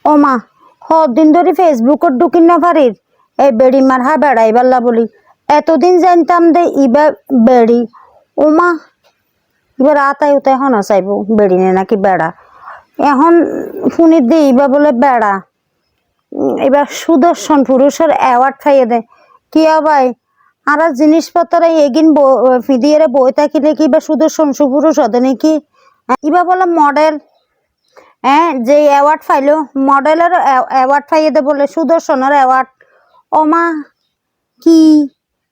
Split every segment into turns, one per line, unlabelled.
ও মা, দিন ধরে ফেসবুকত ঢুকিন না পারির এই বেড়ি মার হা বেড়াই বাল্লা বলি এতদিন জানতাম দে ইবা বেড়ি। ও মা, এবার আতাই উতাই হনা চাইব বেড়ি নে নাকি বেড়া। এখন শুনি দে ইবা বলে বেড়া। এবার সুদর্শন পুরুষের অ্যাওয়ার্ড খাইয়ে দেয় কি ভাই। আর জিনিসপত্র এগিন ফিদিয়ে বই থাকিলে কি বা সুদর্শন সুপুরুষ হতে নাকি। ইবা বলে মডেল, হ্যাঁ যে অ্যাওয়ার্ড পাইলো মডেলের অ্যাওয়ার্ড পাইয়ে দে বলে সুদর্শনের অ্যাওয়ার্ড। ও মা, কি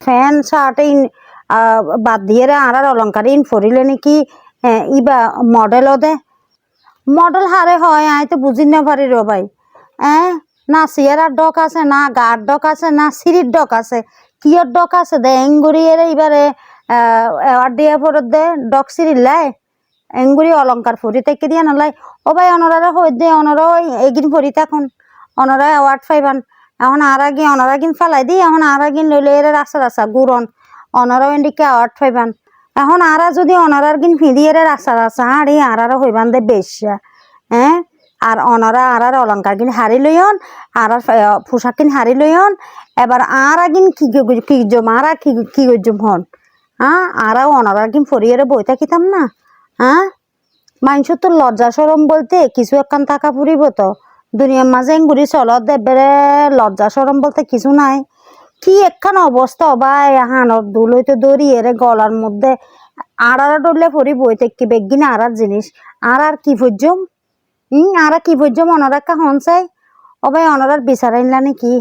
ফ্যান শার্ট বাদ দিয়ে আর অলঙ্কার ইন ফরিলে নাকি ইবা মডেল দে। মডেল হারে হয় আই তো বুঝি না পারি র ভাই। না চেয়ারার ডক আছে, না গার ডক আছে, না সিঁড়ির ডক আছে, কিয়র ডক আছে দে এঙ্গুরি এবারে অ্যাওয়ার্ড দিয়ে পরে দে ডক সিঁড়ি লাই এঙ্গুরি অলঙ্কার ফরি থেকে দিয়ে নালাই। ও ভাই অনরারা হই দে অনরা এগিন ফরি থাকুন অনরা অ্যাওয়ার্ড পাইবান। এখন আর আগে অনরাগিন ফেলাই দিই এখন আর আগিন লইলে এর রাস্তা রাস্তা গুরন অনরাও এদিকে অ্যাওয়ার্ড পাইবান। এখন আরা যদি অনারার গিন ফিদিয়ে রাস্তা রাস্তা হাড়ি আরারও হইবান দে বেশা। আর অনারা আর অলঙ্কার কিন হারি লইন আর পোশাক কিন হারি লইন। এবার আর আগিন কি জম আর কি জম হন আরাও অনারার কিন ফরিয়ে বই থাকিতাম না। মানুষ তো লজ্জা সরম বলতে কিছু একখান থাকা ফুরিব তো দুনিয়ার মাঝে ঘুরি চলত দেবেরে লজ্জা সরম বলতে কিছু নাই। কি একখান অবস্থা ভাই হানত দুলইতে দড়ি এর গলার মধ্যে আড়ারা ডরলে ফরি বই থেকে বেগিন আর জিনিস আর কি পর্যম আর কি পর্যম অনার একটা হন চাই। ও ভাই অনারার বিচার আনলা নাকি?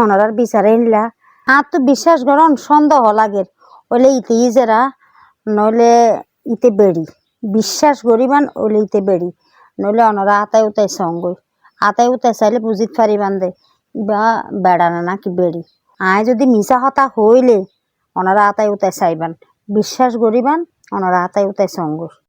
অনারার বিচার আনলা আর তো বিশ্বাস করন সন্দেহ লাগে ওইলে ইতে ইজেরা নইলে ইতে বেড়ি বিশ্বাস করিবান ওইলে ইতে বেড়ি নইলে অনারা আতাই উতাই সঙ্গই আতাই উতাই চাইলে বুঝিত পারিবান দে বা বেড়া না নাকি বেড়ি। আয় যদি মিছা হতা হইলে ওনারা আতাই উতাই চাইবান বিশ্বাস করিবান ওনারা আতাই উতাই সঙ্গ।